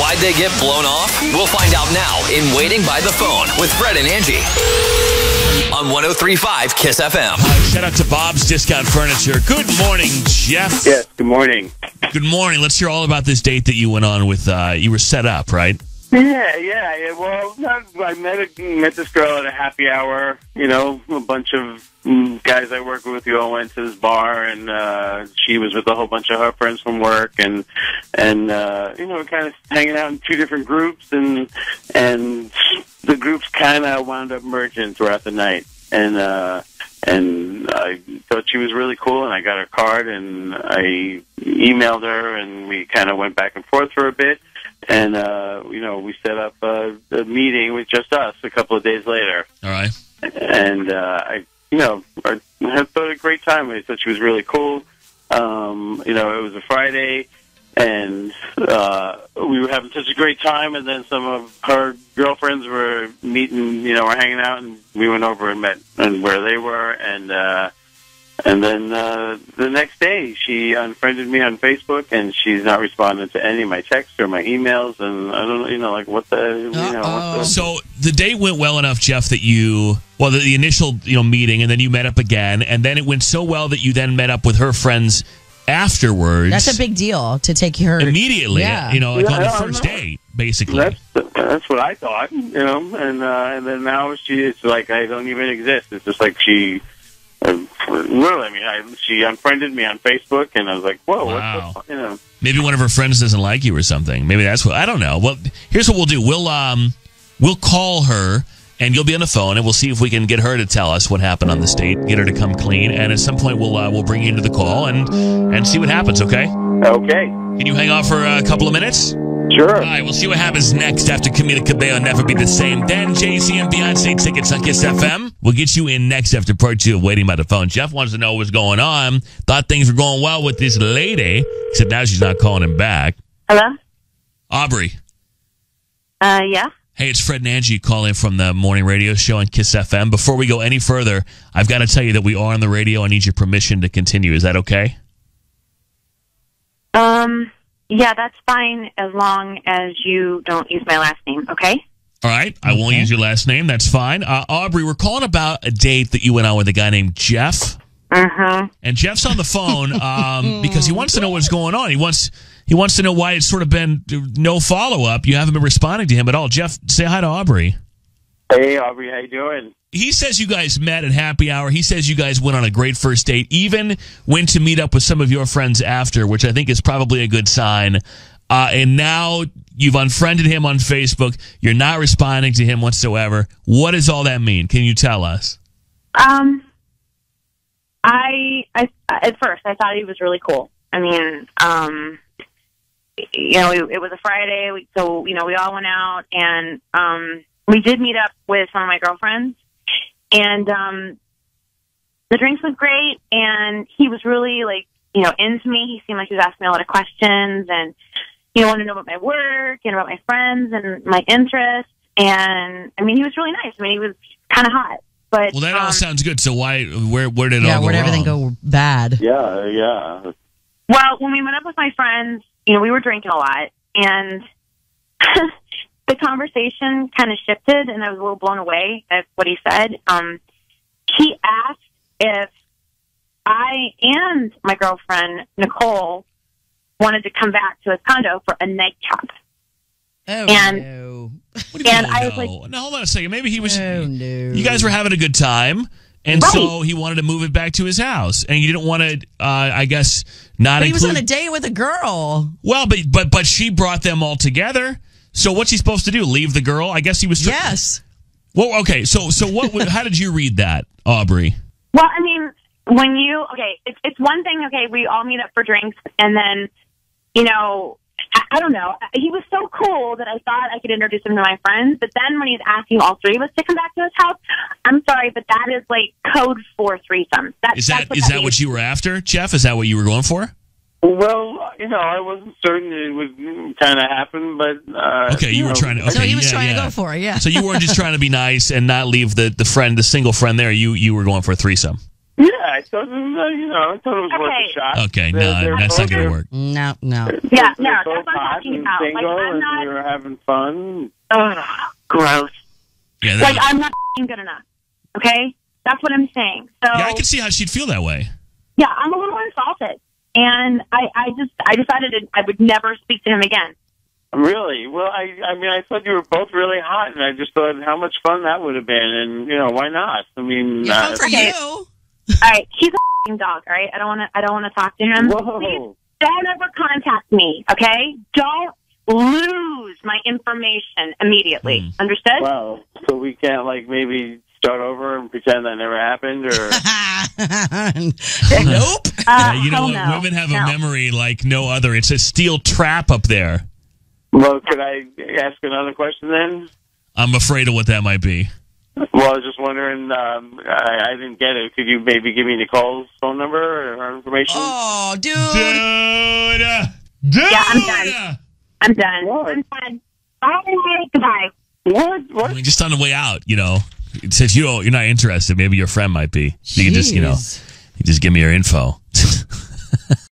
Why'd they get blown off? We'll find out now in Waiting by the Phone with Fred and Angie on 103.5 KISS FM. Shout out to Bob's Discount Furniture. Good morning, Jeff. Yes, good morning. Good morning. Let's hear all about this date that you went on with. You were set up, right? Yeah. Well, I met this girl at a happy hour. You know, a bunch of guys I work with, we all went to this bar, and she was with a whole bunch of her friends from work, and you know, kind of hanging out in two different groups, and the groups kind of wound up merging throughout the night, and I thought she was really cool, and I got her card, and I emailed her, and we kind of went back and forth for a bit. And, you know, we set up a meeting with just us a couple of days later. All right. And, I had thought a great time. I thought she was really cool. You know, it was a Friday, and we were having such a great time. And then some of her girlfriends were meeting, you know, were hanging out, and we went over and met and where they were. And then the next day, she unfriended me on Facebook, and she's not responding to any of my texts or my emails, and I don't, you know, like what the. So the date went well enough, Jeff, that the initial, you know, meeting, and then you met up again, and then it went so well that you then met up with her friends afterwards. That's a big deal to take her immediately. Yeah. You know, like on the first date, basically. That's what I thought, you know, and then now it's like I don't even exist. It's just like she. Really, I mean, she unfriended me on Facebook, and I was like, "Whoa, wow. what the, you know?" Maybe one of her friends doesn't like you or something. Maybe that's what I don't know. Well, here's what we'll do: we'll call her, and you'll be on the phone, and we'll see if we can get her to tell us what happened on this date, get her to come clean, and at some point we'll bring you into the call and see what happens. Okay? Okay. Can you hang off for a couple of minutes? Sure. All right, we'll see what happens next after Camila Cabello, Never Be the Same. Then Jay-Z and Beyonce tickets on KISS FM. We'll get you in next after part 2 of Waiting by the Phone. Jeff wants to know what's going on. Thought things were going well with this lady, except now she's not calling him back. Hello? Aubrey. Yeah? Hey, it's Fred and Angie calling from the morning radio show on KISS FM. Before we go any further, I've got to tell you that we are on the radio. I need your permission to continue. Is that okay? Yeah, that's fine as long as you don't use my last name, okay? All right, I won't use your last name. That's fine. Aubrey, we're calling about a date that you went on with a guy named Jeff. Mm-hmm. And Jeff's on the phone because he wants to know what's going on. He wants to know why it's sort of been no follow-up. You haven't been responding to him at all. Jeff, say hi to Aubrey. Hey, Aubrey, how you doing? He says you guys met at happy hour. He says you guys went on a great first date, even went to meet up with some of your friends after, which I think is probably a good sign. And now you've unfriended him on Facebook. You're not responding to him whatsoever. What does all that mean? Can you tell us? I at first I thought he was really cool. I mean, you know, it was a Friday, so you know we all went out, and we did meet up with some of my girlfriends, and the drinks was great, and he was really like, you know, into me. He seemed like he was asking me a lot of questions, and he wanted to know about my work and about my friends and my interests. And I mean, he was really nice. I mean, he was kind of hot. But well, that all sounds good. So where did it all go where did everything wrong? go bad? Yeah. Well, when we met up with my friends, you know, we were drinking a lot, and the conversation kind of shifted, and I was a little blown away at what he said. He asked if I and my girlfriend, Nicole, wanted to come back to his condo for a nightcap. Oh, and, no. What do you and mean, I no? was like, No, hold on a second. Maybe he was. Oh, no. You guys were having a good time, and Right. so he wanted to move it back to his house, and you didn't want to. I guess not. But he was include... on a date with a girl. Well, but she brought them all together. So what's he supposed to do? Leave the girl? I guess he was. Yes. Well, okay. So what? How did you read that, Aubrey? well, I mean, when you, okay, it's one thing, okay, we all meet up for drinks, and then, you know, I don't know. He was so cool that I thought I could introduce him to my friends, but then when he's asking all three of us to come back to his house, I'm sorry, but that is like code for threesome. Is that what you were after, Jeff? Is that what you were going for? Well, you know, I wasn't certain it would kind of happen, but... okay, you were trying to... Okay, So he was trying to go for it, yeah. So you weren't just trying to be nice and not leave the single friend there. You were going for a threesome. Yeah, I thought it was, worth Okay. a shot. Okay, They're no, that's not both- going to work. No. Yeah, no, they're that's both what I'm hot talking and about. Like, single, I'm and not. we were having fun. Ugh, gross. Yeah, Like, I'm not good enough. Okay, that's what I'm saying. So yeah, I can see how she'd feel that way. yeah, I'm a little insulted, and I decided I would never speak to him again. Really? Well, I mean, I thought you were both really hot, and I just thought how much fun that would have been, and why not? I mean, Yeah, fun for Okay. you. All right, he's a dog. All right, I don't want to talk to him. Whoa. Please don't ever contact me. Okay, don't lose my information immediately. Understood? Wow. So we can't maybe start over and pretend that never happened, or Nope. You know hell what? no. Women have No. a memory like no other. It's a steel trap up there. well, could I ask another question then? I'm afraid of what that might be. Well, I was just wondering. I didn't get it. Could you maybe give me Nicole's phone number or her information? Oh, dude. Dude. Yeah, I'm done. I'm done. What? I'm done. Bye. Goodbye. What? I mean, just on the way out, since you're not interested, maybe your friend might be. You can just, Jeez. you just give me your info.